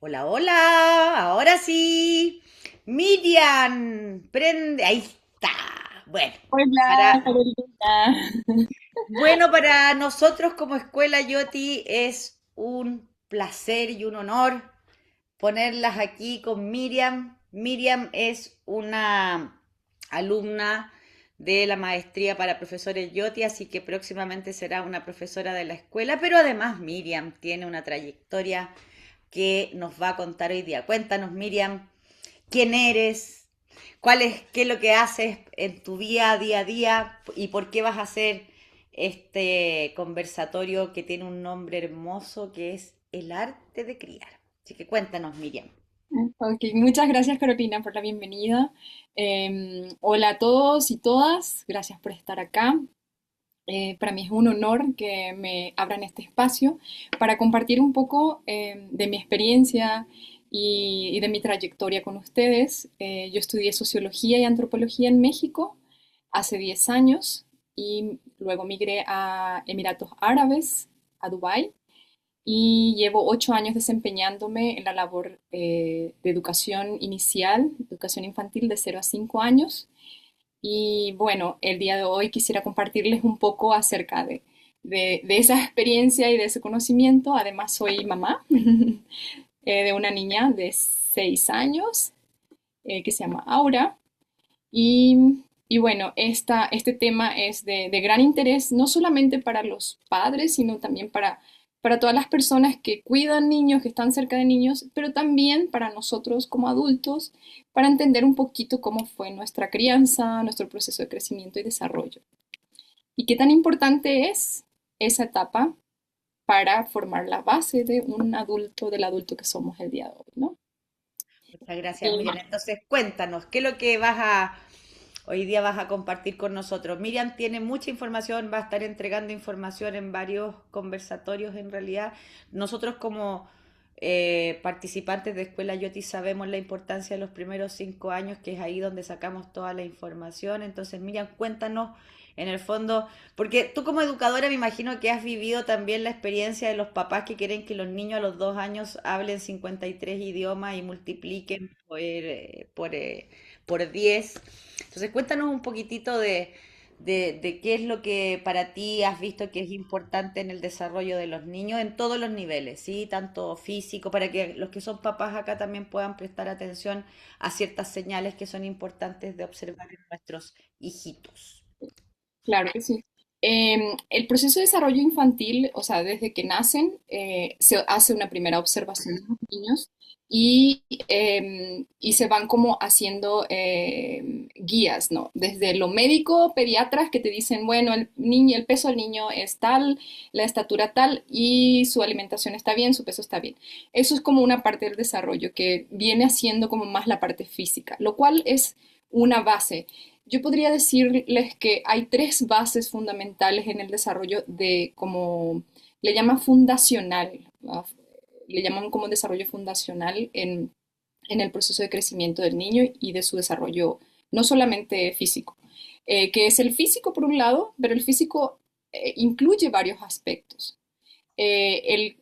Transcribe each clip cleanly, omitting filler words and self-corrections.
Hola, hola, ahora sí. Miriam, prende, ahí está. Bueno, Hola, para, Carolina. para nosotros como Escuela Yoti es un placer y un honor ponerlas aquí con Miriam. Miriam es una alumna de la maestría para profesores Yoti, así que próximamente será una profesora de la escuela, pero además Miriam tiene una trayectoria que nos va a contar hoy día. Cuéntanos, Miriam, quién eres, qué es lo que haces en tu día a día y por qué vas a hacer este conversatorio que tiene un nombre hermoso que es el arte de criar. Así que cuéntanos, Miriam. Ok, muchas gracias Carolina por la bienvenida. Hola a todos y todas, gracias por estar acá. Para mí es un honor que me abran este espacio para compartir un poco de mi experiencia y de mi trayectoria con ustedes. Yo estudié sociología y antropología en México hace 10 años y luego migré a Emiratos Árabes, a Dubái. Y llevo 8 años desempeñándome en la labor de educación inicial, educación infantil de 0 a 5 años. Y bueno, el día de hoy quisiera compartirles un poco acerca de esa experiencia y de ese conocimiento. Además, soy mamá de una niña de 6 años que se llama Aura. Y bueno, este tema es de gran interés, no solamente para los padres, sino también para todas las personas que cuidan niños, que están cerca de niños, pero también para nosotros como adultos, para entender un poquito cómo fue nuestra crianza, nuestro proceso de crecimiento y desarrollo. Y qué tan importante es esa etapa para formar la base de un adulto, del adulto que somos el día de hoy, ¿no? Muchas gracias, Eh, Miriam. Entonces, cuéntanos, ¿qué es lo que hoy día vas a compartir con nosotros? Miriam tiene mucha información, va a estar entregando información en varios conversatorios en realidad. Nosotros como participantes de Escuela Yoti sabemos la importancia de los primeros 5 años, que es ahí donde sacamos toda la información. Entonces, Miriam, cuéntanos en el fondo, porque tú como educadora me imagino que has vivido también la experiencia de los papás que quieren que los niños a los 2 años hablen 53 idiomas y multipliquen por 10. Entonces cuéntanos un poquitito de qué es lo que para ti has visto que es importante en el desarrollo de los niños en todos los niveles, ¿sí? Tanto físico, para que los que son papás acá también puedan prestar atención a ciertas señales que son importantes de observar en nuestros hijitos. Claro que sí. El proceso de desarrollo infantil, o sea, desde que nacen, se hace una primera observación de los niños y se van como haciendo guías, ¿no? Desde lo médico, pediatras que te dicen, bueno, el niño, el peso del niño es tal, la estatura tal y su alimentación está bien, su peso está bien. Eso es como una parte del desarrollo que viene haciendo como más la parte física, lo cual es una base. Yo podría decirles que hay tres bases fundamentales en el desarrollo de, como le llaman fundacional, le llaman como desarrollo fundacional en el proceso de crecimiento del niño y de su desarrollo, no solamente físico, que es el físico por un lado, pero el físico incluye varios aspectos. El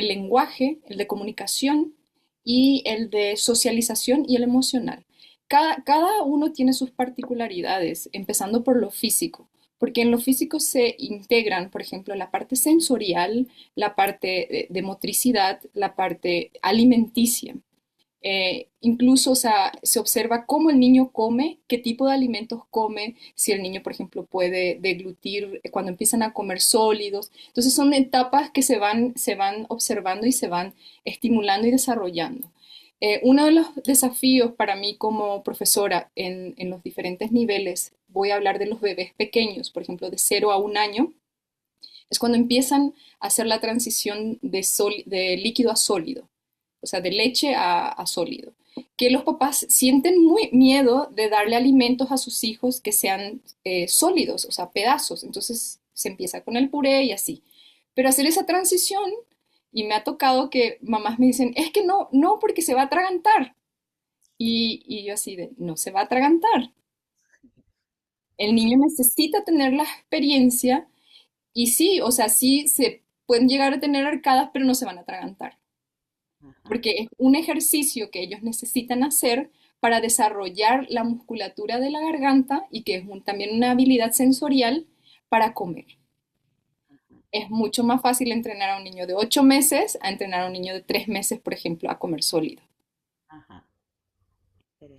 lenguaje, el de comunicación y el de socialización y el emocional. Cada uno tiene sus particularidades, empezando por lo físico, porque en lo físico se integran, por ejemplo, la parte sensorial, la parte de motricidad, la parte alimenticia. Incluso, o sea, se observa cómo el niño come, qué tipo de alimentos come, si el niño, por ejemplo, puede deglutir cuando empiezan a comer sólidos. Entonces son etapas que se van observando y se van estimulando y desarrollando. Uno de los desafíos para mí como profesora en los diferentes niveles, voy a hablar de los bebés pequeños, por ejemplo, de 0 a 1 año, es cuando empiezan a hacer la transición de líquido a sólido, o sea, de leche a sólido. Que los papás sienten muy miedo de darle alimentos a sus hijos que sean sólidos, o sea, pedazos. Entonces se empieza con el puré y así. Pero hacer esa transición, y me ha tocado que mamás me dicen, es que no, no, porque se va a atragantar. Y yo así de, no se va a atragantar. El niño necesita tener la experiencia y sí, o sea, sí se pueden llegar a tener arcadas, pero no se van a atragantar. Ajá, porque es un ejercicio que ellos necesitan hacer para desarrollar la musculatura de la garganta y que es también una habilidad sensorial para comer. Es mucho más fácil entrenar a un niño de 8 meses a entrenar a un niño de 3 meses, por ejemplo, a comer sólido. ajá,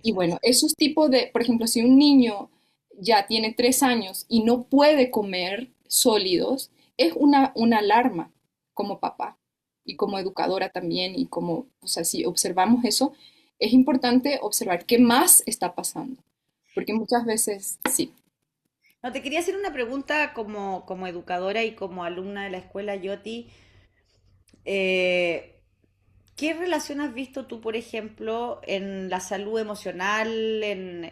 Y interesante. bueno, esos tipos de, por ejemplo, si un niño ya tiene 3 años y no puede comer sólidos, es una alarma como papá y como educadora también. Y como, o sea, si observamos eso, es importante observar qué más está pasando. Porque muchas veces, sí, No, te quería hacer una pregunta como educadora y como alumna de la escuela Yoti. Eh, ¿Qué relación has visto tú, por ejemplo, en la salud emocional, en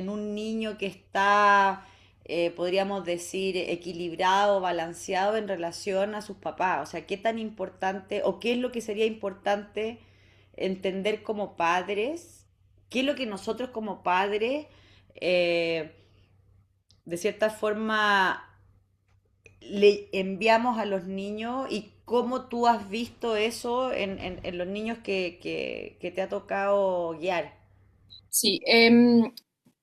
un niño que está, podríamos decir, equilibrado, balanceado en relación a sus papás? O sea, ¿qué tan importante o qué es lo que sería importante entender como padres? ¿Qué es lo que nosotros como padres, eh, de cierta forma, le enviamos a los niños y cómo tú has visto eso en los niños que te ha tocado guiar? sí.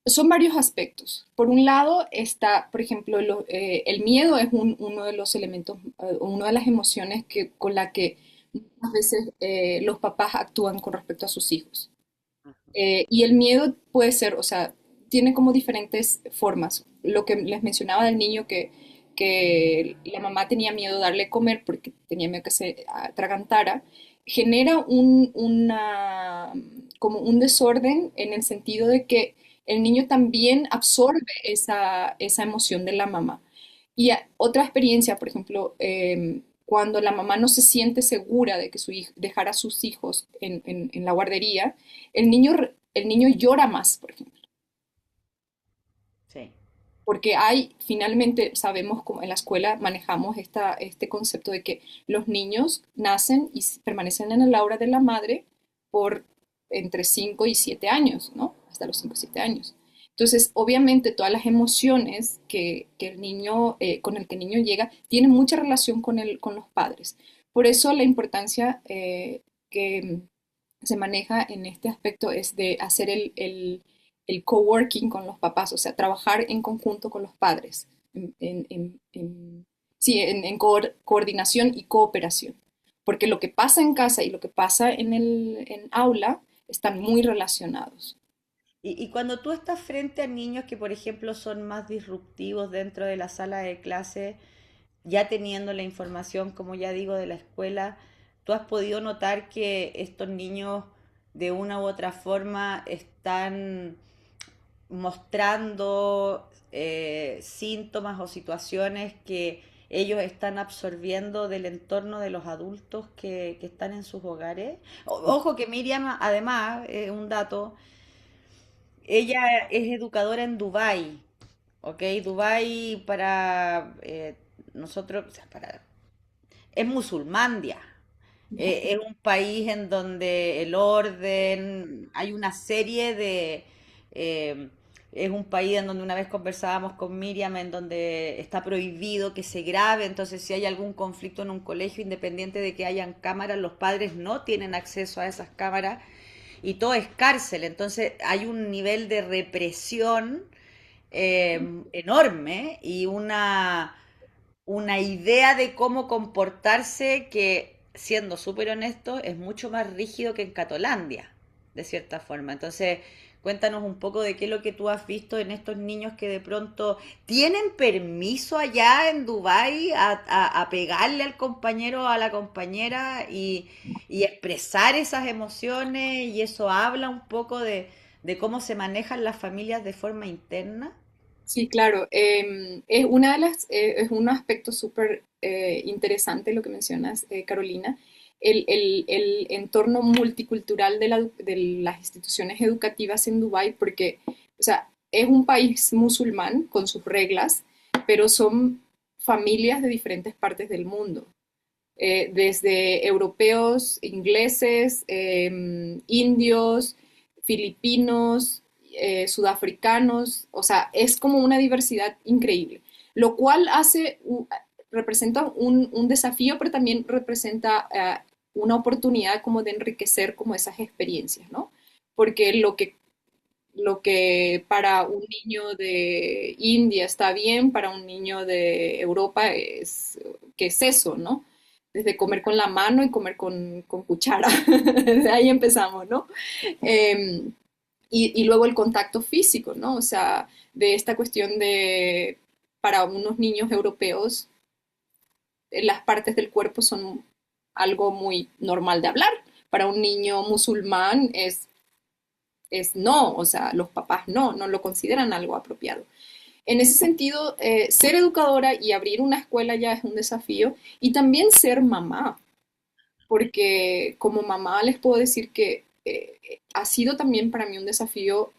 Son varios aspectos. Por un lado está, por ejemplo, el miedo es uno de los elementos, una de las emociones con la que muchas veces los papás actúan con respecto a sus hijos. Y el miedo puede ser, o sea, tiene como diferentes formas. Lo que les mencionaba del niño que la mamá tenía miedo de darle comer porque tenía miedo que se atragantara, genera como un desorden en el sentido de que el niño también absorbe esa emoción de la mamá. Y otra experiencia, por ejemplo, cuando la mamá no se siente segura de que dejar a sus hijos en la guardería, el niño llora más, por ejemplo, Sí. porque finalmente sabemos cómo en la escuela manejamos este concepto de que los niños nacen y permanecen en el aura de la madre por entre 5 y 7 años, ¿no? Hasta los 5 y 7 años. Entonces, obviamente, todas las emociones que el niño, con el que el niño llega tienen mucha relación con los padres. Por eso la importancia que se maneja en este aspecto es de hacer el coworking con los papás, o sea, trabajar en conjunto con los padres, sí, coordinación y cooperación. Porque lo que pasa en casa y lo que pasa en aula están muy relacionados. Y cuando tú estás frente a niños que, por ejemplo, son más disruptivos dentro de la sala de clase, ya teniendo la información, como ya digo, de la escuela, ¿tú has podido notar que estos niños de una u otra forma están mostrando síntomas o situaciones que ellos están absorbiendo del entorno de los adultos que están en sus hogares? Ojo que Miriam, además, un dato, ella es educadora en Dubái, ¿ok? Dubái para nosotros, o sea, es Musulmandia. Es un país en donde el orden, hay una serie de... eh, es un país en donde una vez conversábamos con Miriam, en donde está prohibido que se grabe, entonces si hay algún conflicto en un colegio, independiente de que hayan cámaras, los padres no tienen acceso a esas cámaras y todo es cárcel, entonces hay un nivel de represión enorme y una idea de cómo comportarse que, siendo súper honesto, es mucho más rígido que en Catolandia, de cierta forma. Entonces, cuéntanos un poco de qué es lo que tú has visto en estos niños que de pronto tienen permiso allá en Dubái a pegarle al compañero o a la compañera y expresar esas emociones y eso habla un poco de cómo se manejan las familias de forma interna. Sí, claro. Es un aspecto súper interesante lo que mencionas, Carolina, el entorno multicultural de las instituciones educativas en Dubái, porque, o sea, es un país musulmán con sus reglas, pero son familias de diferentes partes del mundo, desde europeos, ingleses, indios, filipinos, sudafricanos, o sea, es como una diversidad increíble, lo cual representa un desafío, pero también representa una oportunidad como de enriquecer como esas experiencias, ¿no? Porque lo que para un niño de India está bien, para un niño de Europa ¿qué es eso, no? Desde comer con la mano y comer con cuchara. Desde ahí empezamos, ¿no? Eh, y luego el contacto físico, ¿no? O sea, de esta cuestión de, para unos niños europeos, las partes del cuerpo son algo muy normal de hablar. Para un niño musulmán es no, o sea, los papás no lo consideran algo apropiado. En ese sentido, ser educadora y abrir una escuela ya es un desafío y también ser mamá, porque como mamá les puedo decir que ha sido también para mí un desafío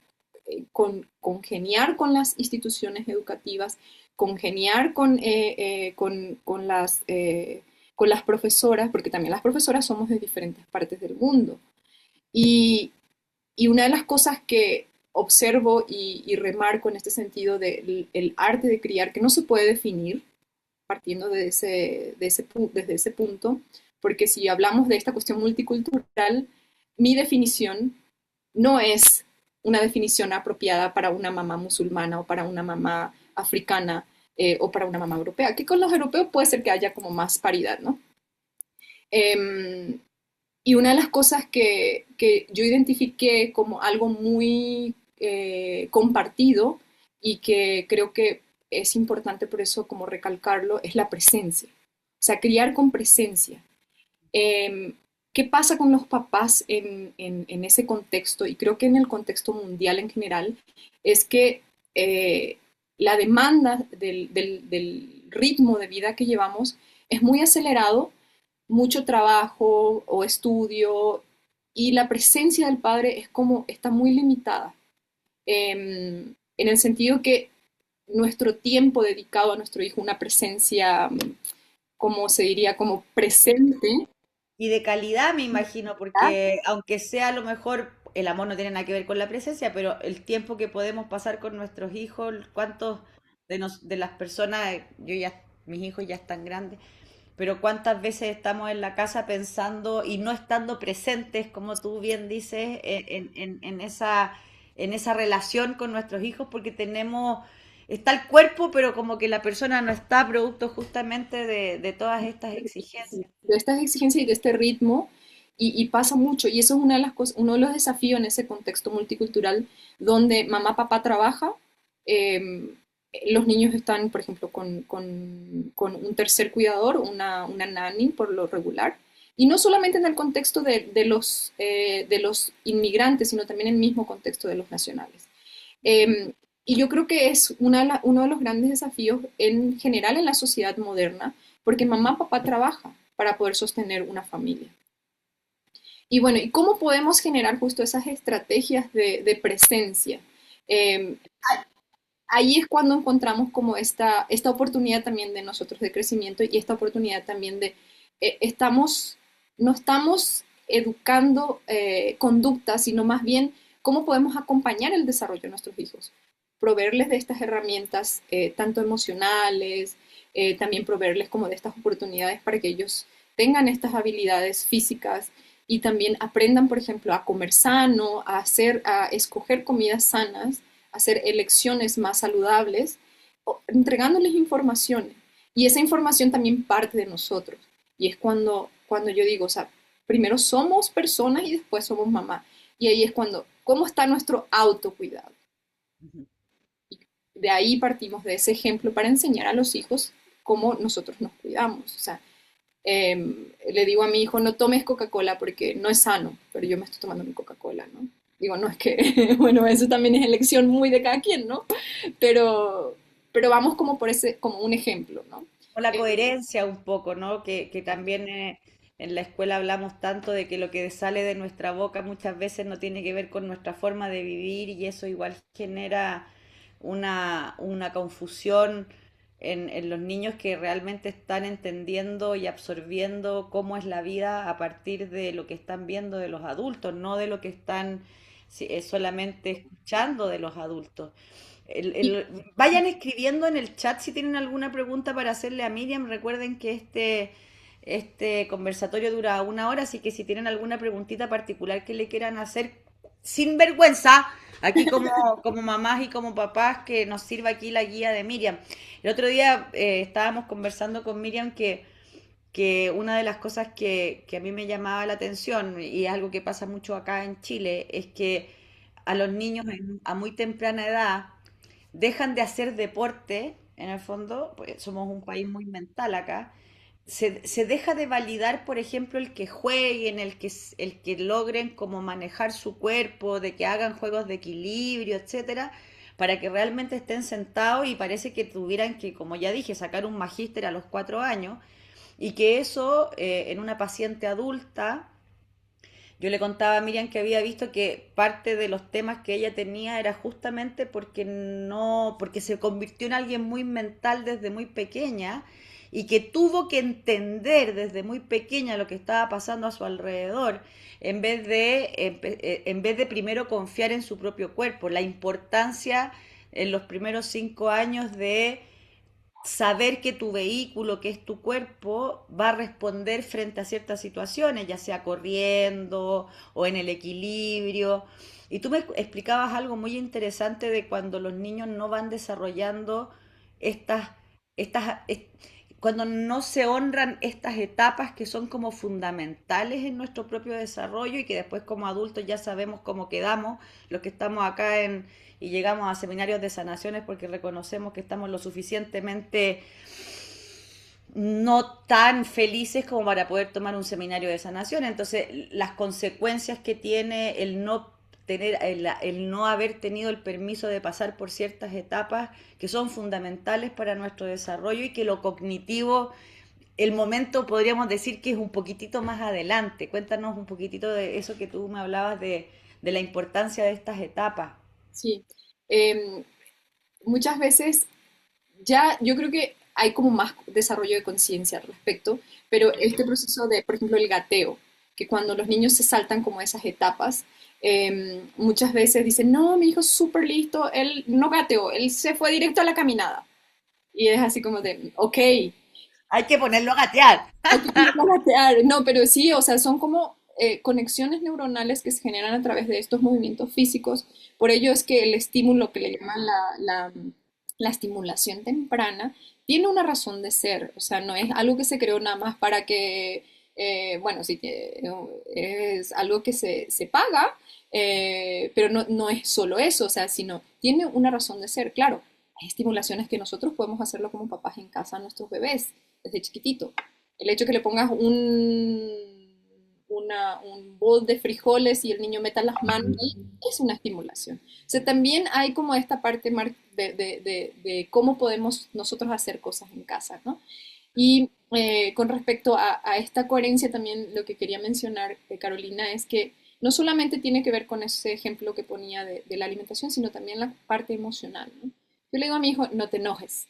congeniar con las instituciones educativas, congeniar con las profesoras, porque también las profesoras somos de diferentes partes del mundo. Y, y una de las cosas que observo y remarco en este sentido del el arte de criar, que no se puede definir partiendo desde ese punto, porque si hablamos de esta cuestión multicultural, mi definición no es una definición apropiada para una mamá musulmana o para una mamá africana o para una mamá europea, que con los europeos puede ser que haya como más paridad, ¿no? Eh, y una de las cosas que yo identifiqué como algo muy compartido y que creo que es importante por eso como recalcarlo, es la presencia. O sea, criar con presencia. Eh, ¿Qué pasa con los papás en ese contexto? Y creo que en el contexto mundial en general, es que la demanda del ritmo de vida que llevamos es muy acelerado, mucho trabajo o estudio, y la presencia del padre es como, está muy limitada, en el sentido que nuestro tiempo dedicado a nuestro hijo, una presencia, como se diría, como presente. Y de calidad, me imagino, porque aunque sea a lo mejor el amor no tiene nada que ver con la presencia, pero el tiempo que podemos pasar con nuestros hijos, cuántos de las personas, yo ya, mis hijos ya están grandes, pero cuántas veces estamos en la casa pensando y no estando presentes, como tú bien dices, en esa relación con nuestros hijos, porque tenemos, está el cuerpo, pero como que la persona no está producto justamente de todas estas exigencias. De estas exigencias y de este ritmo, y pasa mucho, y eso es una de las cosas, uno de los desafíos en ese contexto multicultural, donde mamá, papá trabaja, eh, los niños están, por ejemplo, con un tercer cuidador, una nanny por lo regular, y no solamente en el contexto de los inmigrantes, sino también en el mismo contexto de los nacionales. Eh, y yo creo que es uno de los grandes desafíos en general en la sociedad moderna, porque mamá, papá trabaja para poder sostener una familia. Y bueno, ¿y cómo podemos generar justo esas estrategias de presencia? Eh, Ahí es cuando encontramos como esta oportunidad también de nosotros de crecimiento y esta oportunidad también de, estamos, no estamos educando conductas, sino más bien cómo podemos acompañar el desarrollo de nuestros hijos, proveerles de estas herramientas tanto emocionales, también proveerles como de estas oportunidades para que ellos tengan estas habilidades físicas y también aprendan, por ejemplo, a comer sano, a escoger comidas sanas, hacer elecciones más saludables, entregándoles información. Y esa información también parte de nosotros. Y es cuando yo digo, o sea, primero somos personas y después somos mamá. Y ahí es cuando, ¿cómo está nuestro autocuidado? Ujú. Y de ahí partimos de ese ejemplo para enseñar a los hijos cómo nosotros nos cuidamos. O sea, le digo a mi hijo, no tomes Coca-Cola porque no es sano, pero yo me estoy tomando mi Coca-Cola, ¿no? Digo, no es que, bueno, eso también es elección muy de cada quien, ¿no? Pero, pero vamos como por ese, como un ejemplo, ¿no? O la Eh, coherencia un poco, ¿no? Que también en la escuela hablamos tanto de que lo que sale de nuestra boca muchas veces no tiene que ver con nuestra forma de vivir y eso igual genera una confusión en los niños que realmente están entendiendo y absorbiendo cómo es la vida a partir de lo que están viendo de los adultos, no de lo que están solamente escuchando de los adultos. y Vayan escribiendo en el chat si tienen alguna pregunta para hacerle a Miriam. Recuerden que Este conversatorio dura 1 hora, así que si tienen alguna preguntita particular que le quieran hacer, sin vergüenza, aquí como mamás y como papás, que nos sirva aquí la guía de Miriam. El otro día estábamos conversando con Miriam que una de las cosas que a mí me llamaba la atención, y es algo que pasa mucho acá en Chile, es que a los niños a muy temprana edad dejan de hacer deporte, en el fondo, pues somos un país muy mental acá, se deja de validar, por ejemplo, el que jueguen, el que logren como manejar su cuerpo, de que hagan juegos de equilibrio, etcétera, para que realmente estén sentados y parece que tuvieran que, como ya dije, sacar un magíster a los 4 años y que eso en una paciente adulta, yo le contaba a Miriam que había visto que parte de los temas que ella tenía era justamente porque no, porque se convirtió en alguien muy mental desde muy pequeña y que tuvo que entender desde muy pequeña lo que estaba pasando a su alrededor en vez de primero confiar en su propio cuerpo, la importancia en los primeros 5 años de saber que tu vehículo, que es tu cuerpo, va a responder frente a ciertas situaciones, ya sea corriendo o en el equilibrio. Y tú me explicabas algo muy interesante de cuando los niños no van desarrollando estas, estas, cuando no se honran estas etapas que son como fundamentales en nuestro propio desarrollo y que después como adultos ya sabemos cómo quedamos, los que estamos acá y llegamos a seminarios de sanaciones porque reconocemos que estamos lo suficientemente no tan felices como para poder tomar un seminario de sanación. Entonces, las consecuencias que tiene el no haber tenido el permiso de pasar por ciertas etapas que son fundamentales para nuestro desarrollo y que lo cognitivo, el momento podríamos decir que es un poquitito más adelante. Cuéntanos un poquitito de eso que tú me hablabas de la importancia de estas etapas. Sí. Em, Muchas veces ya yo creo que hay como más desarrollo de conciencia al respecto, pero este proceso de, por ejemplo, el gateo, que cuando los niños se saltan como esas etapas, muchas veces dicen, no, mi hijo es súper listo, él no gateó, él se fue directo a la caminada. Y es así como de, ok, hay Hay que ponerlo a gatear. que ponerlo a gatear. No, pero sí, o sea, son como conexiones neuronales que se generan a través de estos movimientos físicos. Por ello es que el estímulo que le llaman la estimulación temprana tiene una razón de ser. O sea, no es algo que se creó nada más para que, bueno, sí, es algo que se paga, pero no, no es solo eso, o sea, sino tiene una razón de ser. Claro, hay estimulaciones que nosotros podemos hacerlo como papás en casa a nuestros bebés desde chiquitito. El hecho que le pongas un bol de frijoles y el niño meta las manos ahí es una estimulación. O sea, también hay como esta parte de cómo podemos nosotros hacer cosas en casa, ¿no? Y con respecto a esta coherencia también lo que quería mencionar, Carolina, es que no solamente tiene que ver con ese ejemplo que ponía de la alimentación, sino también la parte emocional, ¿no? Yo le digo a mi hijo, no te enojes,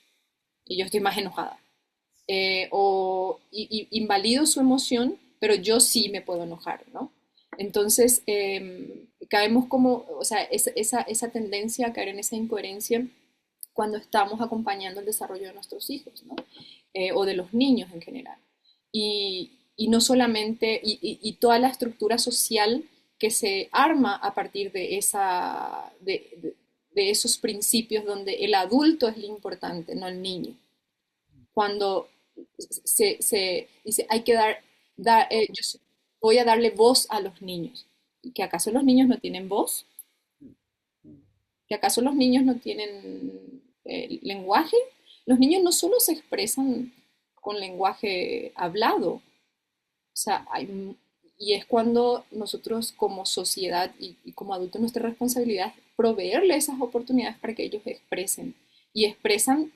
y yo estoy más enojada. Invalido su emoción, pero yo sí me puedo enojar, ¿no? Entonces, caemos como, o sea, esa tendencia a caer en esa incoherencia cuando estamos acompañando el desarrollo de nuestros hijos, ¿no? O de los niños en general. Y no solamente, toda la estructura social que se arma a partir de, de esos principios donde el adulto es lo importante, no el niño. Cuando se dice, hay que voy a darle voz a los niños. ¿Que acaso los niños no tienen voz? ¿Que acaso los niños no tienen lenguaje? Los niños no solo se expresan con lenguaje hablado, o sea, y es cuando nosotros como sociedad y como adultos nuestra responsabilidad es proveerle esas oportunidades para que ellos expresen. Y expresan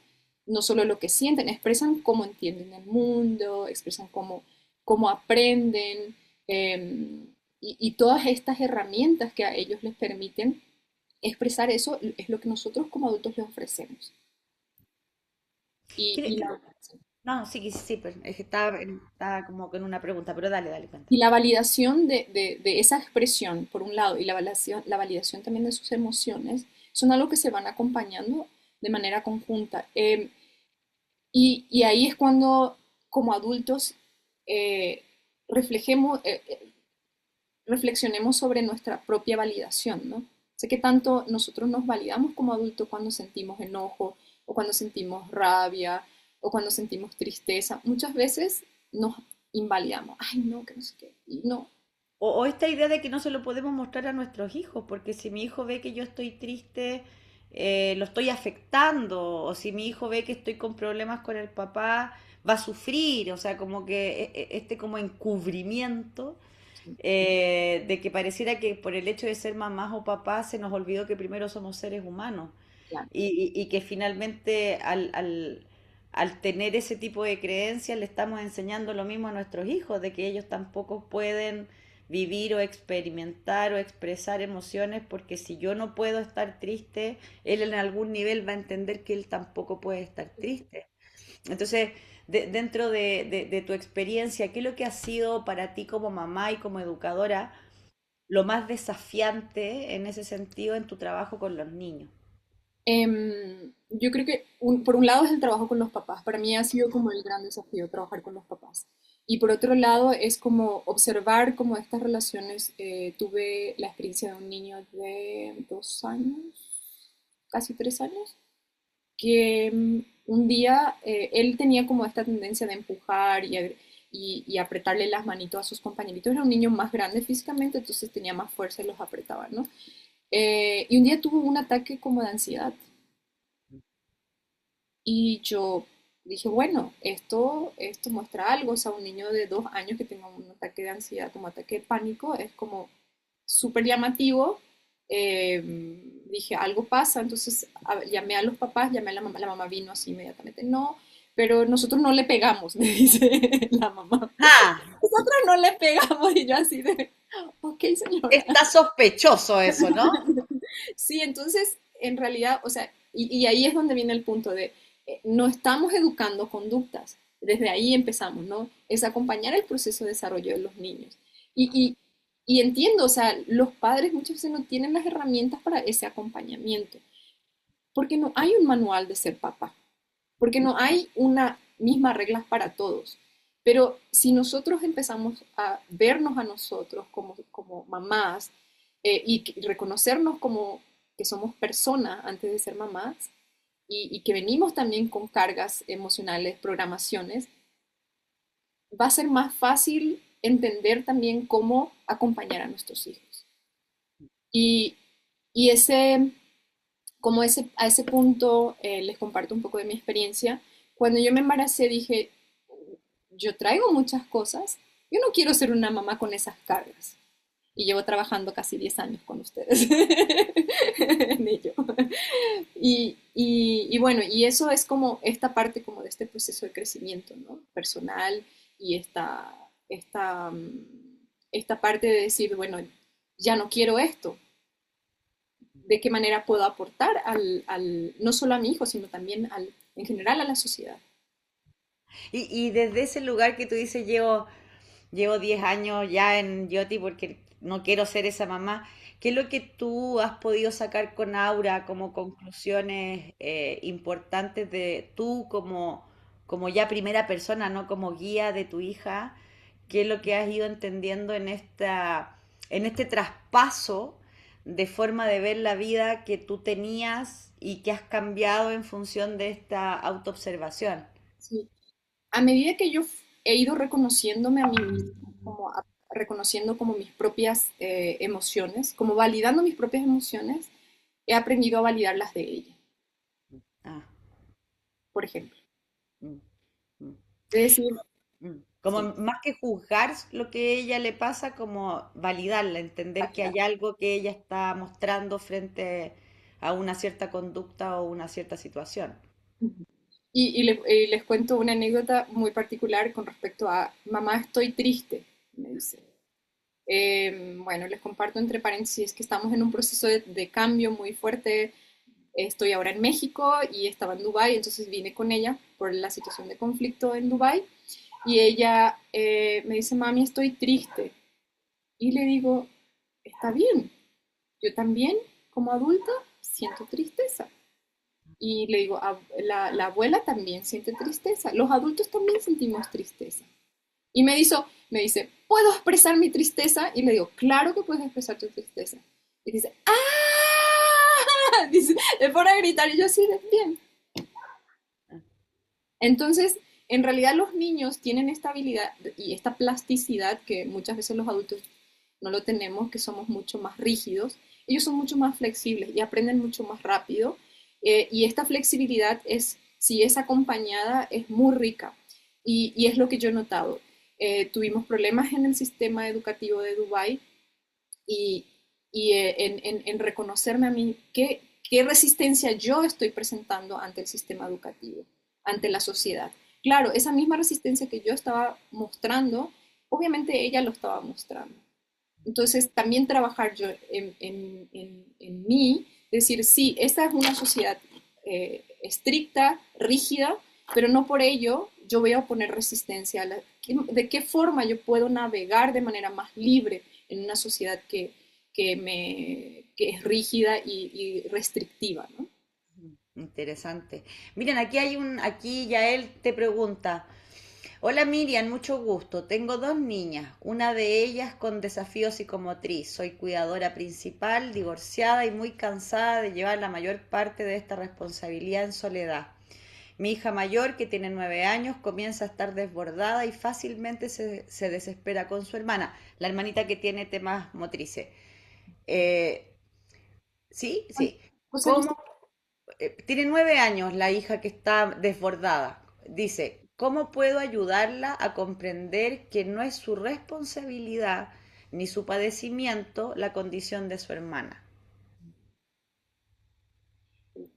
no solo lo que sienten, expresan cómo entienden el mundo, expresan cómo aprenden, y todas estas herramientas que a ellos les permiten expresar eso es lo que nosotros como adultos les ofrecemos. Y, y la, No, sí, sí, sí, pero es que estaba como con una pregunta, pero dale, dale, cuenta. y la validación de esa expresión, por un lado, y la validación también de sus emociones, son algo que se van acompañando de manera conjunta. Y ahí es cuando, como adultos, eh, reflejemos, reflexionemos sobre nuestra propia validación, ¿no? Sé que tanto nosotros nos validamos como adultos cuando sentimos enojo o cuando sentimos rabia o cuando sentimos tristeza. Muchas veces nos invalidamos. Ay, no, que no sé qué. Y no. O esta idea de que no se lo podemos mostrar a nuestros hijos, porque si mi hijo ve que yo estoy triste, lo estoy afectando, o si mi hijo ve que estoy con problemas con el papá, va a sufrir, o sea, como que este como encubrimiento de que pareciera que por el hecho de ser mamás o papás se nos olvidó que primero somos seres humanos Claro. y que finalmente al tener ese tipo de creencias le estamos enseñando lo mismo a nuestros hijos, de que ellos tampoco pueden vivir o experimentar o expresar emociones porque si yo no puedo estar triste, él en algún nivel va a entender que él tampoco puede estar triste. Entonces, dentro de tu experiencia, ¿qué es lo que ha sido para ti como mamá y como educadora lo más desafiante en ese sentido en tu trabajo con los niños? Yo creo que por un lado es el trabajo con los papás. Para mí ha sido como el gran desafío trabajar con los papás. Y por otro lado es como observar cómo estas relaciones. Tuve la experiencia de un niño de 2 años, casi 3 años, que un día él tenía como esta tendencia de empujar y apretarle las manitos a sus compañeritos. Era un niño más grande físicamente, entonces tenía más fuerza y los apretaba, ¿no? Y un día tuvo un ataque como de ansiedad. Y yo dije, bueno, esto muestra algo. O sea, un niño de 2 años que tenga un ataque de ansiedad, como ataque de pánico, es como súper llamativo. Eh, Dije, algo pasa. Entonces llamé a los papás, llamé a la mamá vino así inmediatamente. No, pero nosotros no le pegamos, me dice la mamá. Ah, Nosotros no le pegamos. Y yo así de, ok, señora. está sospechoso eso, ¿no? Sí, entonces, en realidad, o sea, y ahí es donde viene el punto de, no estamos educando conductas, desde ahí empezamos, ¿no? Es acompañar el proceso de desarrollo de los niños. Y, y, y entiendo, o sea, los padres muchas veces no tienen las herramientas para ese acompañamiento, porque no hay un manual de ser papá, porque no hay una misma regla para todos. Pero si nosotros empezamos a vernos a nosotros como mamás y reconocernos como que somos personas antes de ser mamás y que venimos también con cargas emocionales, programaciones, va a ser más fácil entender también cómo acompañar a nuestros hijos. Y, y a ese punto les comparto un poco de mi experiencia. Cuando yo me embaracé dije, yo traigo muchas cosas, yo no quiero ser una mamá con esas cargas. Y llevo trabajando casi 10 años con ustedes en ello. Y bueno, y eso es como esta parte como de este proceso de crecimiento, ¿no? Personal y esta parte de decir, bueno, ya no quiero esto, de qué manera puedo aportar no solo a mi hijo, sino también en general a la sociedad. Y desde ese lugar que tú dices, llevo 10 años ya en Yoti porque no quiero ser esa mamá, ¿qué es lo que tú has podido sacar con Aura como conclusiones importantes de tú como ya primera persona, no como guía de tu hija? ¿Qué es lo que has ido entendiendo en este traspaso de forma de ver la vida que tú tenías y que has cambiado en función de esta autoobservación? Sí. A medida que yo he ido reconociéndome a mí misma, reconociendo como mis propias emociones, como validando mis propias emociones, he aprendido a validar las de ella, Ah, por ejemplo. mm, mm. Es decir, Como sí, más que juzgar lo que a ella le pasa, como validarla, entender que hay algo que ella está mostrando frente a una cierta conducta o una cierta situación. y les cuento una anécdota muy particular con respecto a, mamá, estoy triste, me dice. Bueno, les comparto entre paréntesis que estamos en un proceso de cambio muy fuerte. Estoy ahora en México y estaba en Dubái, entonces vine con ella por la situación de conflicto en Dubái. Y ella me dice, mami, estoy triste. Y le digo, está bien, yo también como adulta siento tristeza. Y le digo, la abuela también siente tristeza, los adultos también sentimos tristeza. Y me dice, ¿puedo expresar mi tristeza? Y le digo, claro que puedes expresar tu tristeza. Y dice, ¡ah! Dice, me pone a gritar y yo así, de, bien. Entonces, en realidad los niños tienen esta habilidad y esta plasticidad que muchas veces los adultos no lo tenemos, que somos mucho más rígidos. Ellos son mucho más flexibles y aprenden mucho más rápido. Y esta flexibilidad es, si es acompañada, es muy rica. Y es lo que yo he notado. Tuvimos problemas en el sistema educativo de Dubái y, en reconocerme a mí qué resistencia yo estoy presentando ante el sistema educativo, ante la sociedad. Claro, esa misma resistencia que yo estaba mostrando, obviamente ella lo estaba mostrando. Entonces, también trabajar yo en mí, decir, sí, esta es una sociedad estricta, rígida, pero no por ello yo voy a oponer resistencia. ¿De qué forma yo puedo navegar de manera más libre en una sociedad que es rígida y restrictiva, ¿no? Interesante. Miren, aquí Yael te pregunta, hola Miriam, mucho gusto. Tengo dos niñas, una de ellas con desafío psicomotriz. Soy cuidadora principal, divorciada y muy cansada de llevar la mayor parte de esta responsabilidad en soledad. Mi hija mayor, que tiene 9 años, comienza a estar desbordada y fácilmente se desespera con su hermana, la hermanita que tiene temas motrices. Eh, sí, sí. José Luis, ¿Cómo tiene 9 años la hija que está desbordada? Dice, ¿cómo puedo ayudarla a comprender que no es su responsabilidad ni su padecimiento la condición de su hermana?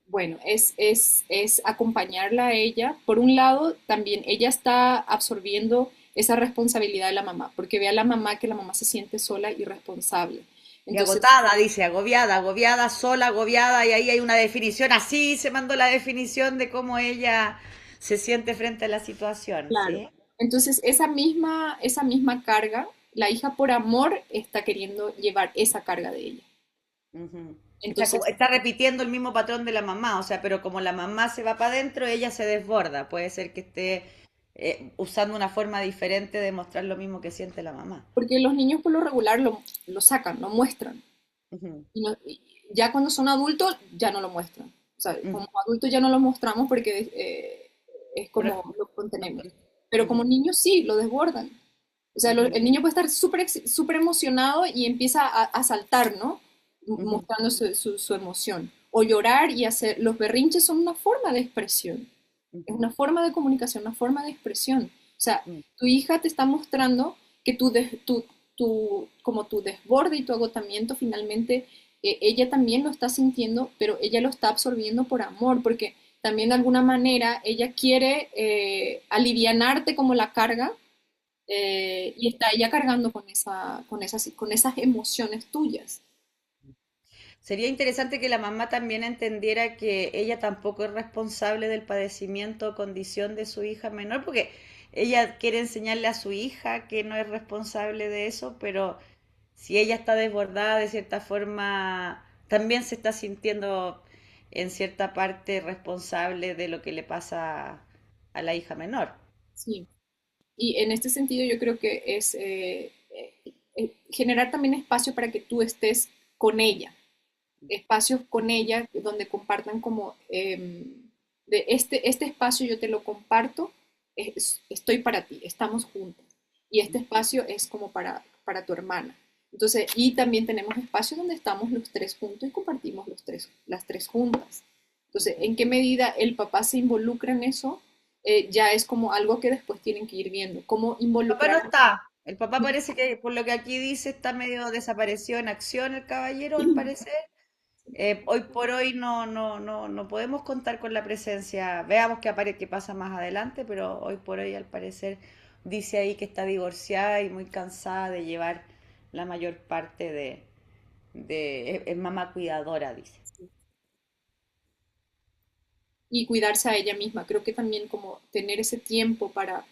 bueno, es acompañarla a ella. Por un lado, también ella está absorbiendo esa responsabilidad de la mamá, porque ve a la mamá que la mamá se siente sola y responsable. Y Entonces, agotada, dice, agobiada, agobiada, sola, agobiada, y ahí hay una definición, así se mandó la definición de cómo ella se siente frente a la situación, claro. ¿sí? Entonces, esa misma carga, la hija por amor está queriendo llevar esa carga de ella. Ujú. Entonces, Está repitiendo el mismo patrón de la mamá, o sea, pero como la mamá se va para adentro, ella se desborda. Puede ser que esté usando una forma diferente de mostrar lo mismo que siente la mamá. porque los niños por lo regular lo sacan, lo muestran. Ujú, Y ya cuando son adultos, ya no lo muestran. O sea, ujú. como adultos ya no lo mostramos porque es Pero como lo contenemos. no- Pero como ujú, niños sí, lo desbordan. O sea, ujú, el niño puede estar súper emocionado y empieza a saltar, ¿no? ujú, Mostrando su emoción. O llorar y hacer... Los berrinches son una forma de expresión. Es ujú, una forma de comunicación, una forma de expresión. O sea, ujú. tu hija te está mostrando que como tu desborde y tu agotamiento finalmente, ella también lo está sintiendo, pero ella lo está absorbiendo por amor, porque también de alguna manera ella quiere alivianarte como la carga y está ella cargando con esas emociones tuyas. Sería interesante que la mamá también entendiera que ella tampoco es responsable del padecimiento o condición de su hija menor, porque ella quiere enseñarle a su hija que no es responsable de eso, pero si ella está desbordada de cierta forma, también se está sintiendo en cierta parte responsable de lo que le pasa a la hija menor. Sí. Y en este sentido yo creo que es generar también espacio para que tú estés con ella, espacios con ella donde compartan como de este espacio yo te lo comparto, estoy para ti, estamos juntas. Y este espacio es como para tu hermana. Entonces, y también tenemos espacios donde estamos los tres juntos y compartimos las tres juntas. Entonces, ¿en qué medida el papá se involucra en eso? Ya es como algo que después tienen que ir viendo, cómo Papá no involucrar. está. El papá parece que, por lo que aquí dice, está medio desaparecido en acción el caballero, al parecer. Hoy por hoy no podemos contar con la presencia. Veamos qué pasa más adelante, pero hoy por hoy al parecer dice ahí que está divorciada y muy cansada de llevar la mayor parte es mamá cuidadora, dice. Y cuidarse a ella misma. Creo que también como tener ese tiempo para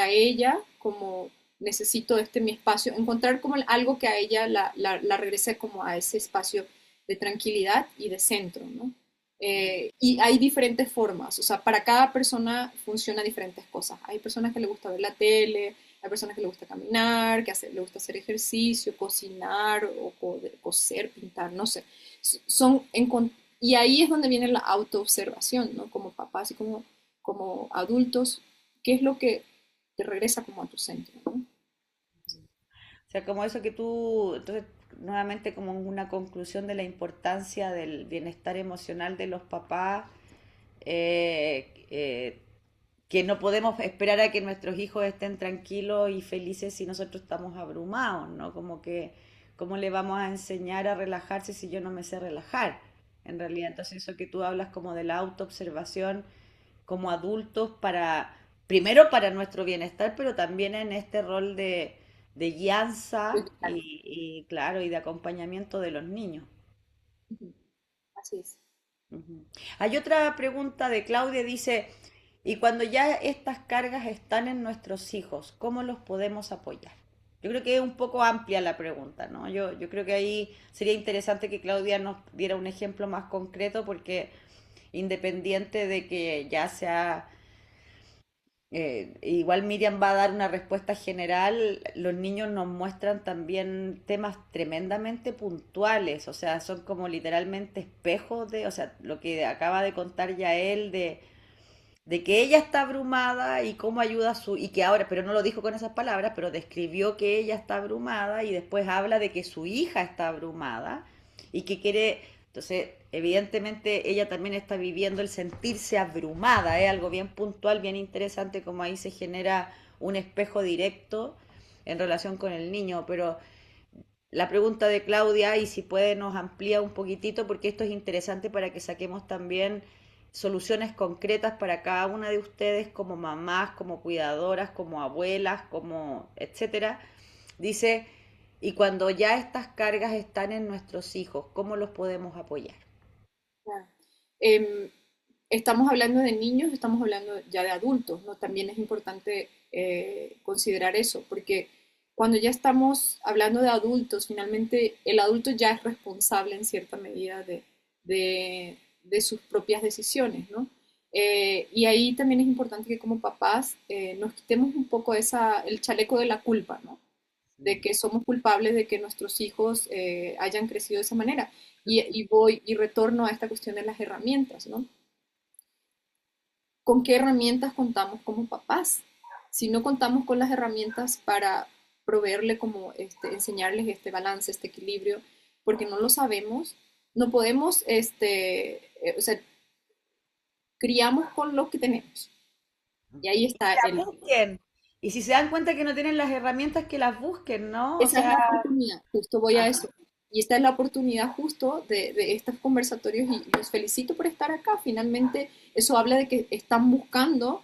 ella, como necesito mi espacio, encontrar como algo que a ella la regrese como a ese espacio de tranquilidad y de centro, ¿no? Y hay diferentes formas, o sea, para cada persona funciona diferentes cosas. Hay personas que le gusta ver la tele, hay personas que les gusta caminar, le gusta hacer ejercicio, cocinar o coser, pintar, no sé. Son, y ahí es donde viene la autoobservación, ¿no? Como papás y como adultos, ¿qué es lo que te regresa como a tu centro, ¿no? O sea, como eso que tú, entonces, nuevamente como una conclusión de la importancia del bienestar emocional de los papás, que no podemos esperar a que nuestros hijos estén tranquilos y felices si nosotros estamos abrumados, ¿no? Como que, ¿cómo le vamos a enseñar a relajarse si yo no me sé relajar? En realidad, entonces eso que tú hablas como de la autoobservación como adultos para, primero para nuestro bienestar, pero también en este rol de guianza y, claro, y de acompañamiento de los niños. Ujú. Así es. Ujú. Hay otra pregunta de Claudia, dice, y cuando ya estas cargas están en nuestros hijos, ¿cómo los podemos apoyar? Yo creo que es un poco amplia la pregunta, ¿no? Yo creo que ahí sería interesante que Claudia nos diera un ejemplo más concreto porque independiente de que ya sea igual Miriam va a dar una respuesta general. Los niños nos muestran también temas tremendamente puntuales, o sea, son como literalmente espejos de, o sea, lo que acaba de contar ya él de que ella está abrumada y cómo ayuda a su, y que ahora, pero no lo dijo con esas palabras, pero describió que ella está abrumada y después habla de que su hija está abrumada y que quiere, entonces, evidentemente ella también está viviendo el sentirse abrumada, es algo bien puntual, bien interesante, como ahí se genera un espejo directo en relación con el niño, pero la pregunta de Claudia, y si puede nos amplía un poquitito, porque esto es interesante para que saquemos también soluciones concretas para cada una de ustedes como mamás, como cuidadoras, como abuelas, como etcétera. Dice, y cuando ya estas cargas están en nuestros hijos, ¿cómo los podemos apoyar? Claro. Em, Estamos hablando de niños, estamos hablando ya de adultos, ¿no? También es importante considerar eso, porque cuando ya estamos hablando de adultos, finalmente el adulto ya es responsable en cierta medida de sus propias decisiones, ¿no? Y ahí también es importante que como papás nos quitemos un poco el chaleco de la culpa, ¿no? De que somos culpables de que nuestros hijos hayan crecido de esa manera. Y voy y retorno a esta cuestión de las herramientas, ¿no? ¿Con qué herramientas contamos como papás? Si no contamos con las herramientas para proveerle como enseñarles este balance, este equilibrio, porque no lo sabemos, no podemos, o sea, criamos con lo que tenemos. Y ahí Y que está las busquen. Y si se dan cuenta que no tienen las herramientas, que las busquen, ¿no? O esa es la sea, oportunidad, justo voy a ajá. eso. Y esta es la oportunidad justo de estos conversatorios y los felicito por estar acá. Finalmente, eso habla de que están buscando,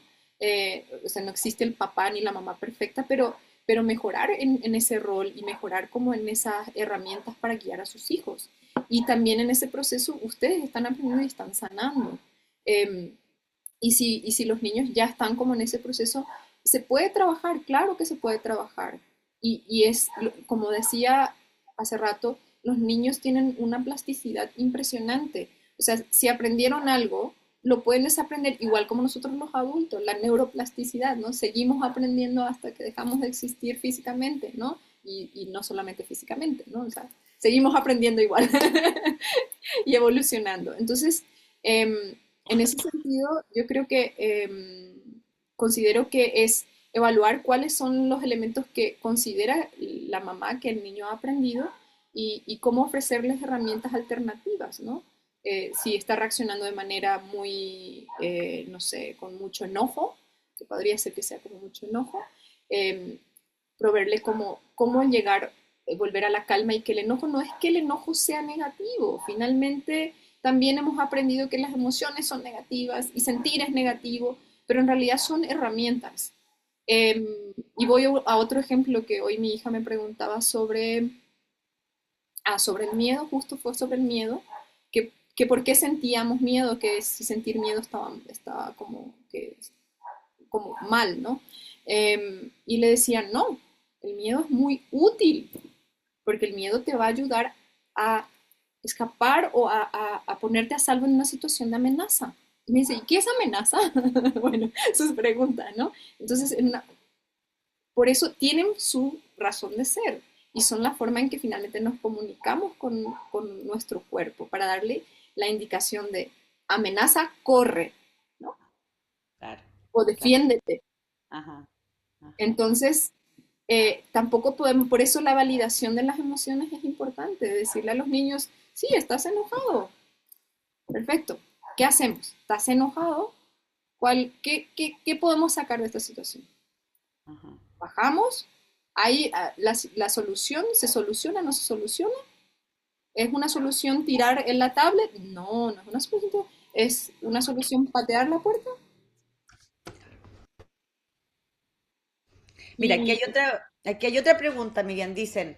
o sea, no existe el papá ni la mamá perfecta, pero mejorar en ese rol y mejorar como en esas herramientas para guiar a sus hijos. Y también en ese proceso ustedes están aprendiendo y están sanando. Eh, y si los niños ya están como en ese proceso, se puede trabajar, claro que se puede trabajar. Y es, como decía hace rato, los niños tienen una plasticidad impresionante. O sea, si aprendieron algo, lo pueden desaprender igual como nosotros los adultos, la neuroplasticidad, ¿no? Seguimos aprendiendo hasta que dejamos de existir físicamente, ¿no? Y no solamente físicamente, ¿no? O sea, seguimos aprendiendo igual y evolucionando. Entonces, en ese sentido, yo creo que considero que es evaluar cuáles son los elementos que considera la mamá que el niño ha aprendido y cómo ofrecerles herramientas alternativas, ¿no? Si está reaccionando de manera muy, no sé, con mucho enojo, que podría ser que sea como mucho enojo, eh, proveerle cómo llegar, volver a la calma y que el enojo no es que el enojo sea negativo, finalmente también hemos aprendido que las emociones son negativas y sentir es negativo, pero en realidad son herramientas. Eh, y voy a otro ejemplo que hoy mi hija me preguntaba sobre el miedo, justo fue sobre el miedo, que por qué sentíamos miedo, que si sentir miedo estaba como mal, ¿no? Y le decía, no, el miedo es muy útil, porque el miedo te va a ayudar a escapar o a ponerte a salvo en una situación de amenaza. Y me dice, ¿y qué es amenaza? Bueno, sus preguntas, ¿no? Entonces, por eso tienen su razón de ser y son la forma en que finalmente nos comunicamos con nuestro cuerpo para darle la indicación de amenaza, corre, ¿no? Claro, O claro. defiéndete. Ajá, ajá. Entonces, tampoco podemos, por eso la validación de las emociones es importante, decirle a los niños, sí, estás enojado, perfecto, ¿qué hacemos? ¿Estás enojado? ¿Qué podemos sacar de esta situación? Ajá. ¿Bajamos? ¿Hay la solución? ¿Se soluciona? ¿No se soluciona? ¿Es una solución tirar en la tablet? No, no es una solución. ¿Es una solución patear la puerta? Mira, Y aquí hay otra pregunta, Miriam. Dicen,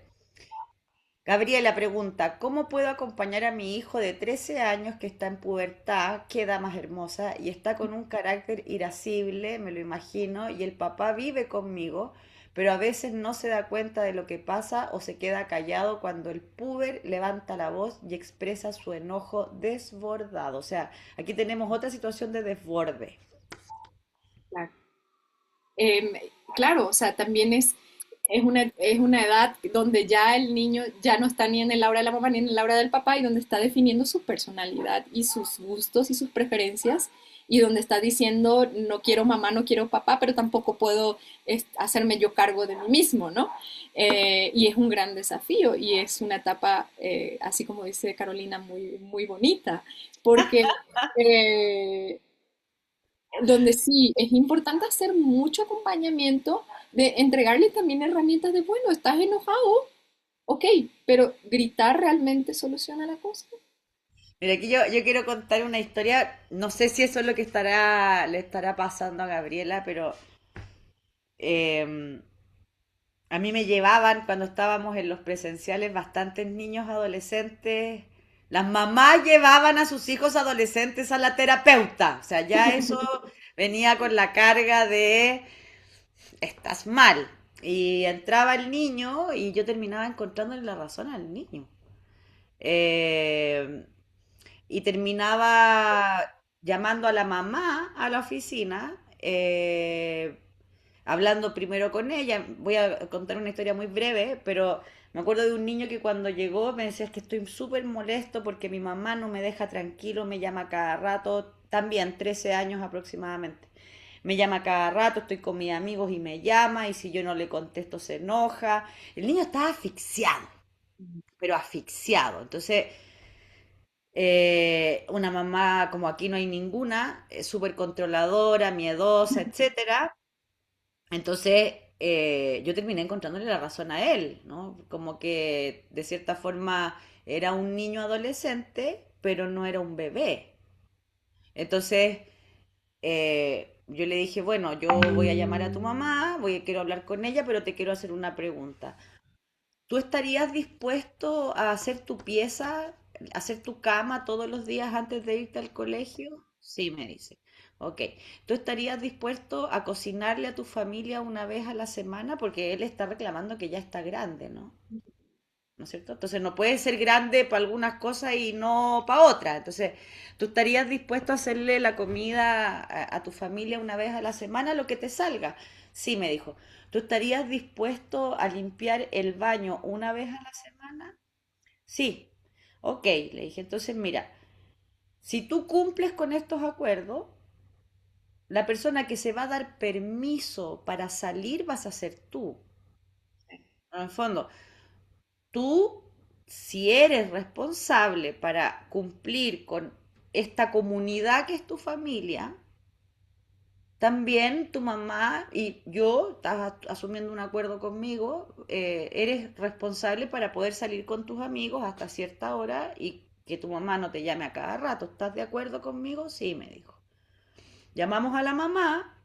Gabriela pregunta, ¿cómo puedo acompañar a mi hijo de 13 años que está en pubertad, qué edad más hermosa, y está con un carácter irascible, me lo imagino, y el papá vive conmigo, pero a veces no se da cuenta de lo que pasa o se queda callado cuando el puber levanta la voz y expresa su enojo desbordado? O sea, aquí tenemos otra situación de desborde. claro. Em, claro, o sea, también es una edad donde ya el niño ya no está ni en el aura de la mamá ni en el aura del papá y donde está definiendo su personalidad y sus gustos y sus preferencias y donde está diciendo no quiero mamá, no quiero papá, pero tampoco puedo hacerme yo cargo de mí mismo, ¿no? Y es un gran desafío y es una etapa, así como dice Carolina, muy, muy bonita, porque eh, donde sí es importante hacer mucho acompañamiento, de entregarle también herramientas de, bueno, estás enojado, ok, pero gritar realmente soluciona la cosa. Mira, aquí yo quiero contar una historia, no sé si eso es lo que le estará pasando a Gabriela, pero em, a mí me llevaban cuando estábamos en los presenciales bastantes niños adolescentes. Las mamás llevaban a sus hijos adolescentes a la terapeuta. O sea, ya eso venía con la carga de estás mal. Y entraba el niño y yo terminaba encontrándole la razón al niño. Eh, y terminaba llamando a la mamá a la oficina, hablando primero con ella. Voy a contar una historia muy breve, pero me acuerdo de un niño que cuando llegó me decía, es que estoy súper molesto porque mi mamá no me deja tranquilo, me llama cada rato, también 13 años aproximadamente. Me llama cada rato, estoy con mis amigos y me llama, y si yo no le contesto se enoja. El niño estaba asfixiado, pero asfixiado. Entonces, una mamá como aquí no hay ninguna, súper controladora, miedosa, etcétera. Entonces, yo terminé encontrándole la razón a él, ¿no? Como que de cierta forma era un niño adolescente, pero no era un bebé. Entonces, yo le dije, bueno, yo voy a llamar a tu mamá, quiero hablar con ella, pero te quiero hacer una pregunta. ¿Tú estarías dispuesto a hacer tu pieza, hacer tu cama todos los días antes de irte al colegio? Sí, me dice. Ok. ¿Tú estarías dispuesto a cocinarle a tu familia una vez a la semana? Porque él está reclamando que ya está grande, ¿no? ¿No es cierto? Entonces no puede ser grande para algunas cosas y no para otras. Entonces, ¿tú estarías dispuesto a hacerle la comida a tu familia una vez a la semana, lo que te salga? Sí, me dijo. ¿Tú estarías dispuesto a limpiar el baño una vez a la semana? Sí. Ok, le dije. Entonces, mira, si tú cumples con estos acuerdos, la persona que se va a dar permiso para salir vas a ser tú. En el fondo, tú, si eres responsable para cumplir con esta comunidad que es tu familia, también tu mamá y yo, estás asumiendo un acuerdo conmigo, eres responsable para poder salir con tus amigos hasta cierta hora y que tu mamá no te llame a cada rato. ¿Estás de acuerdo conmigo? Sí, me dijo. Llamamos a la mamá,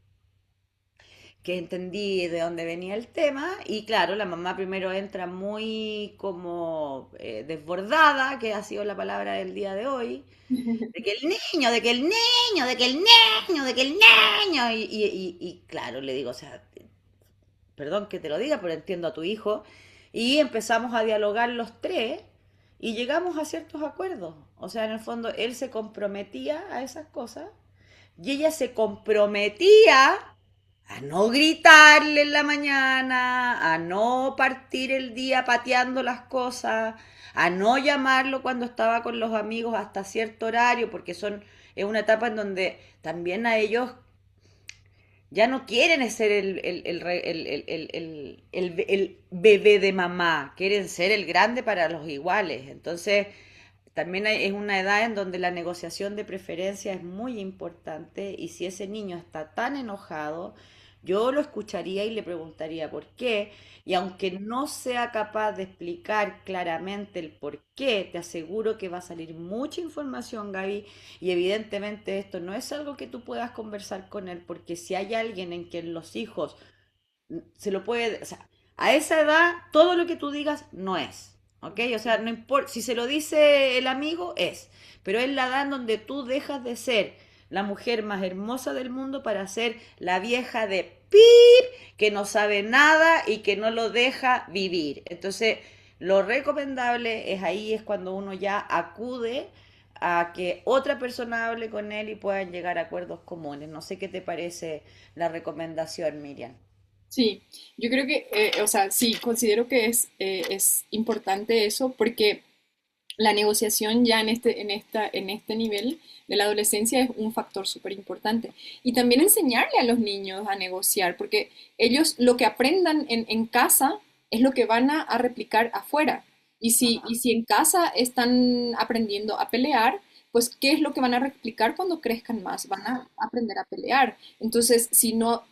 que entendí de dónde venía el tema, y claro, la mamá primero entra muy como desbordada, que ha sido la palabra del día de hoy, de que el niño, de que el niño, de que el niño, de que el niño, y claro, le digo, o sea, perdón que te lo diga, pero entiendo a tu hijo, y empezamos a dialogar los tres, y llegamos a ciertos acuerdos, o sea, en el fondo él se comprometía a esas cosas, y ella se comprometía a no gritarle en la mañana, a no partir el día pateando las cosas, a no llamarlo cuando estaba con los amigos hasta cierto horario, porque es una etapa en donde también a ellos ya no quieren ser el bebé de mamá, quieren ser el grande para los iguales. Entonces, también es una edad en donde la negociación de preferencia es muy importante y si ese niño está tan enojado, yo lo escucharía y le preguntaría por qué. Y aunque no sea capaz de explicar claramente el por qué, te aseguro que va a salir mucha información, Gaby, y evidentemente esto no es algo que tú puedas conversar con él, porque si hay alguien en quien los hijos se lo puede, o sea, a esa edad todo lo que tú digas no es, ¿ok? O sea, no importa, si se lo dice el amigo es, pero es la edad en donde tú dejas de ser la mujer más hermosa del mundo para ser la vieja de pip que no sabe nada y que no lo deja vivir. Entonces, lo recomendable es ahí es cuando uno ya acude a que otra persona hable con él y puedan llegar a acuerdos comunes. No sé qué te parece la recomendación, Miriam. Sí, yo creo que, o sea, sí, considero que es importante eso porque la negociación ya en este nivel de la adolescencia es un factor súper importante. Y también enseñarle a los niños a negociar, porque ellos lo que aprendan en casa es lo que van a replicar afuera. Y si en casa están aprendiendo a pelear, pues ¿qué es lo que van a replicar cuando crezcan más? Van a aprender a pelear. Entonces, si no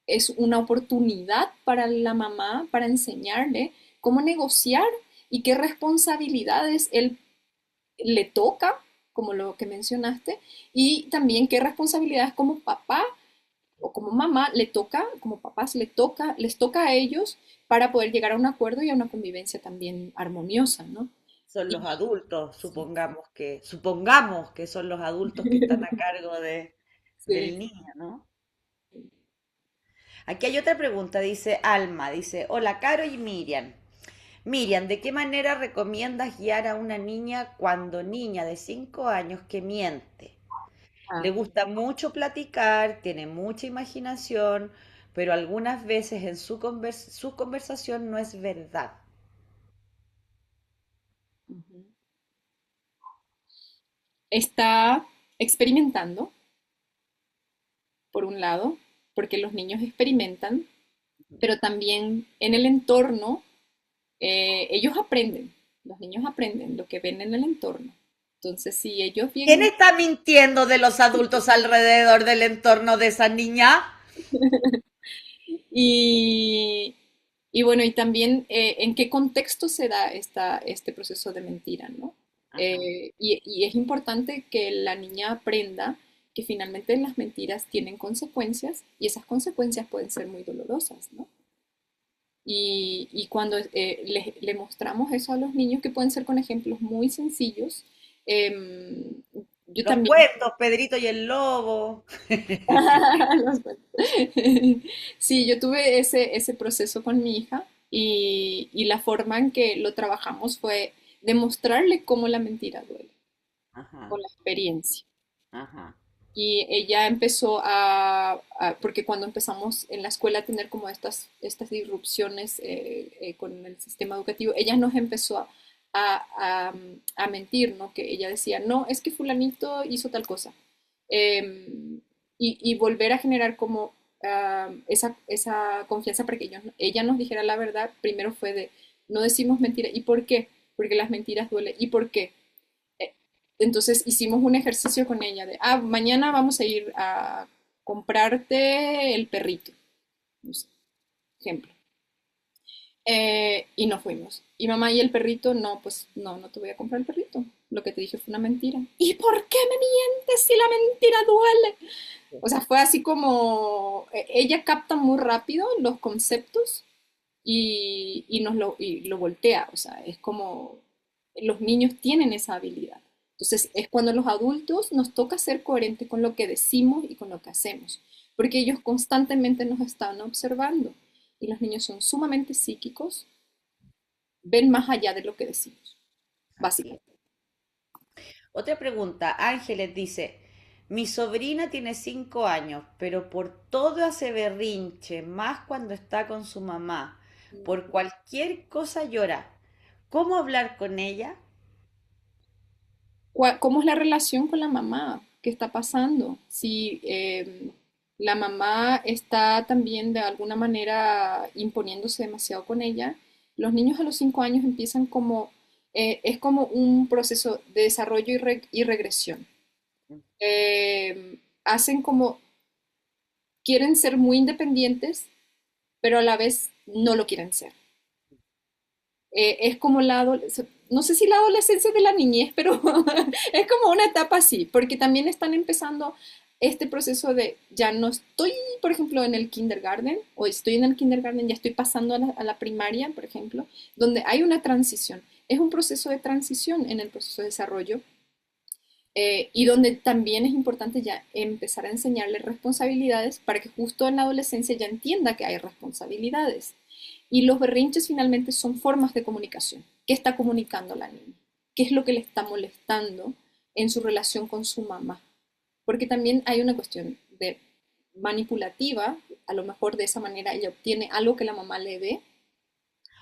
es una oportunidad para la mamá para enseñarle cómo negociar y qué responsabilidades él le toca, como lo que mencionaste, y también qué responsabilidades como papá o como mamá le toca, como papás les toca a ellos para poder llegar a un acuerdo y a una convivencia también armoniosa, ¿no? Son los Y, adultos, sí, supongamos que son los adultos que están a cargo sí. del niño, ¿no? Aquí hay otra pregunta, dice Alma, dice, hola Caro y Miriam. Miriam, ¿de qué manera recomiendas guiar a una niña cuando niña de 5 años que miente? Le Ah, gusta mucho platicar, tiene mucha imaginación, pero algunas veces en su conversación no es verdad. ujú. Está experimentando, por un lado, porque los niños experimentan, pero también en el entorno ellos aprenden, los niños aprenden lo que ven en el entorno. Entonces, si ellos ¿Quién bien... está mintiendo de los adultos alrededor del entorno de esa niña? Y, y bueno, y también en qué contexto se da este proceso de mentira, ¿no? Ajá. Y es importante que la niña aprenda que finalmente las mentiras tienen consecuencias y esas consecuencias pueden ser muy dolorosas, ¿no? Y cuando le mostramos eso a los niños, que pueden ser con ejemplos muy sencillos, yo Los también... cuentos, Pedrito y el lobo. Los cuentos. Sí, yo tuve ese proceso con mi hija y la forma en que lo trabajamos fue demostrarle cómo la mentira duele, Ajá, con la experiencia. ajá. Y ella empezó porque cuando empezamos en la escuela a tener como estas disrupciones con el sistema educativo, ella nos empezó a mentir, ¿no? Que ella decía, no, es que fulanito hizo tal cosa. Em, y volver a generar como esa confianza para que ella nos dijera la verdad, primero fue de, no decimos mentiras. ¿Y por qué? Porque las mentiras duelen. ¿Y por qué? Eh, Entonces hicimos un ejercicio con ella de, mañana vamos a ir a comprarte el perrito, no sé, ejemplo. Y no fuimos. Y mamá, ¿y el perrito? No, pues no, no te voy a comprar el perrito. Lo que te dije fue una mentira. ¿Y por qué me mientes si la mentira duele? O sea, fue así como ella capta muy rápido los conceptos y lo voltea. O sea, es como los niños tienen esa habilidad. Entonces, es cuando los adultos nos toca ser coherentes con lo que decimos y con lo que hacemos, porque ellos constantemente nos están observando y los niños son sumamente psíquicos, ven más allá de lo que decimos, Así es. básicamente. Otra pregunta, Ángeles dice, Mi sobrina tiene 5 años, pero por todo hace berrinche, más cuando está con su mamá. Por cualquier cosa llora. ¿Cómo hablar con ella? ¿Cómo es la relación con la mamá? ¿Qué está pasando? Si la mamá está también de alguna manera imponiéndose demasiado con ella, los niños a los 5 años empiezan como, es como un proceso de desarrollo y regresión. Hacen como, quieren ser muy independientes, pero a la vez no lo quieren ser. Es como no sé si la adolescencia de la niñez, pero es como una etapa así, porque también están empezando este proceso de ya no estoy, por ejemplo, en el kindergarten, o estoy en el kindergarten, ya estoy pasando a la primaria, por ejemplo, donde hay una transición. Es un proceso de transición en el proceso de desarrollo y donde también es importante ya empezar a enseñarle responsabilidades para que justo en la adolescencia ya entienda que hay responsabilidades. Y los berrinches finalmente son formas de comunicación. ¿Qué está comunicando la niña? ¿Qué es lo que le está molestando en su relación con su mamá? Porque también hay una cuestión de manipulativa, a lo mejor de esa manera ella obtiene algo que la mamá le dé,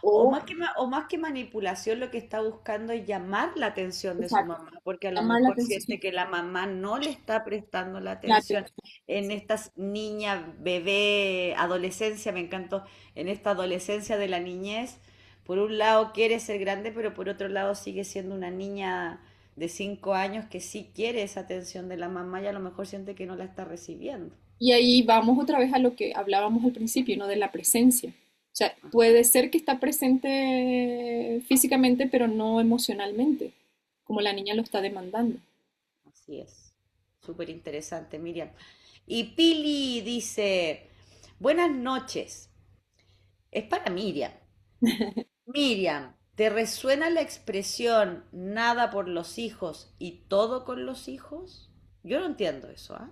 O o más que, o más que manipulación, lo que está buscando es llamar la atención de su exacto, mamá, porque a lo llamar la mejor atención. siente que la mamá no le está prestando la La atención atención. en esta niña, bebé, adolescencia, me encantó, en esta adolescencia de la niñez. Por un lado quiere ser grande, pero por otro lado sigue siendo una niña de 5 años que sí quiere esa atención de la mamá y a lo mejor siente que no la está recibiendo. Y ahí vamos otra vez a lo que hablábamos al principio, ¿no? De la presencia. O sea, puede ser que está presente físicamente, pero no emocionalmente, como la niña lo está demandando. Así es. Súper interesante, Miriam. Y Pili dice, buenas noches. Es para Miriam. Miriam, ¿te resuena la expresión nada por los hijos y todo con los hijos? Yo no entiendo eso, ¿ah?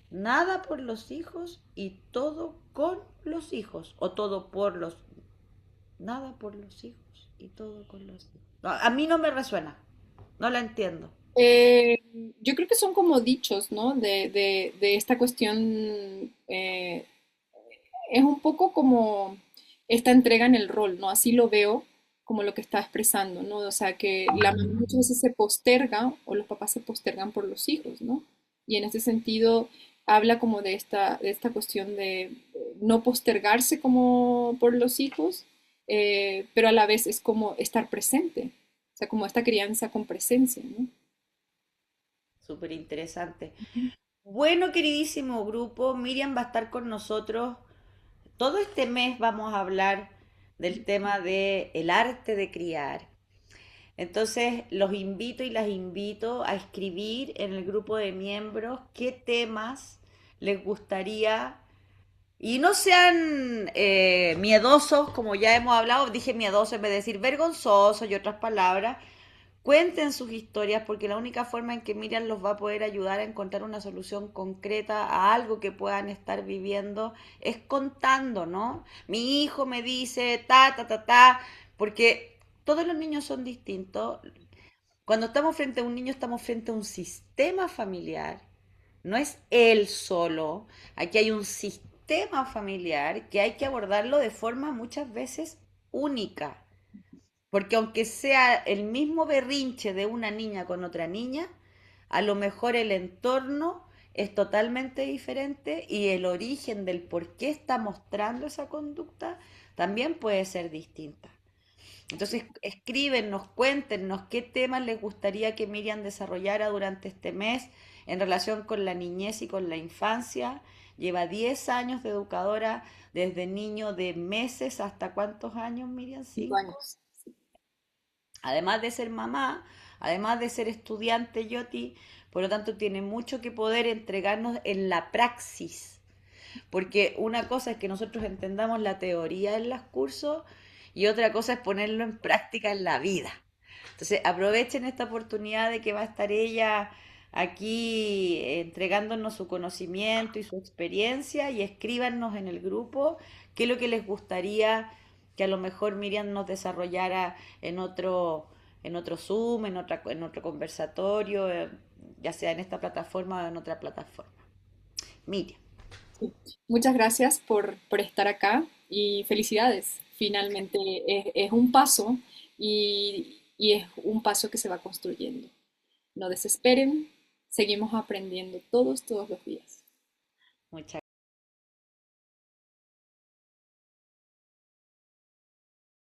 Nada por los hijos y todo con los hijos. O todo por los... Nada por los hijos y todo con los hijos. No, a mí no me resuena. No la entiendo. Eh, yo creo que son como dichos, ¿no? De esta cuestión, es un poco como esta entrega en el rol, ¿no? Así lo veo como lo que está expresando, ¿no? O sea, que la mamá muchas veces se posterga o los papás se postergan por los hijos, ¿no? Y en ese sentido habla como de esta cuestión de no postergarse como por los hijos, pero a la vez es como estar presente, o sea, como esta crianza con presencia, ¿no? Súper interesante. Bueno, queridísimo grupo, Miriam va a estar con nosotros. Todo este mes vamos a hablar del tema de el arte de criar. Entonces, los invito y las invito a escribir en el grupo de miembros qué temas les gustaría y no sean miedosos, como ya hemos hablado, dije miedoso en vez de decir vergonzoso y otras palabras. Cuenten sus historias porque la única forma en que Miriam los va a poder ayudar a encontrar una solución concreta a algo que puedan estar viviendo es contando, ¿no? Mi hijo me dice ta, ta, ta, ta, porque todos los niños son distintos. Cuando estamos frente a un niño estamos frente a un sistema familiar, no es él solo, aquí hay un sistema familiar que hay que abordarlo de forma muchas veces única. Porque aunque sea el mismo berrinche de una niña con otra niña, a lo mejor el entorno es totalmente diferente y el origen del por qué está mostrando esa conducta también puede ser distinta. Entonces, escríbenos, cuéntenos qué temas les gustaría que Miriam desarrollara durante este mes en relación con la niñez y con la infancia. Lleva 10 años de educadora, desde niño de meses hasta cuántos años, Miriam, 5 5. años. Además de ser mamá, además de ser estudiante Yoti, por lo tanto tiene mucho que poder entregarnos en la praxis, porque una cosa es que nosotros entendamos la teoría en los cursos y otra cosa es ponerlo en práctica en la vida. Entonces aprovechen esta oportunidad de que va a estar ella aquí entregándonos su conocimiento y su experiencia y escríbanos en el grupo qué es lo que les gustaría que a lo mejor Miriam nos desarrollara en otro, en otro Zoom, en otro conversatorio, ya sea en esta plataforma o en otra plataforma. Miriam, Sí. Muchas gracias por estar acá y felicidades. Finalmente es un paso y es un paso que se va construyendo. No desesperen, seguimos aprendiendo todos los días. muchas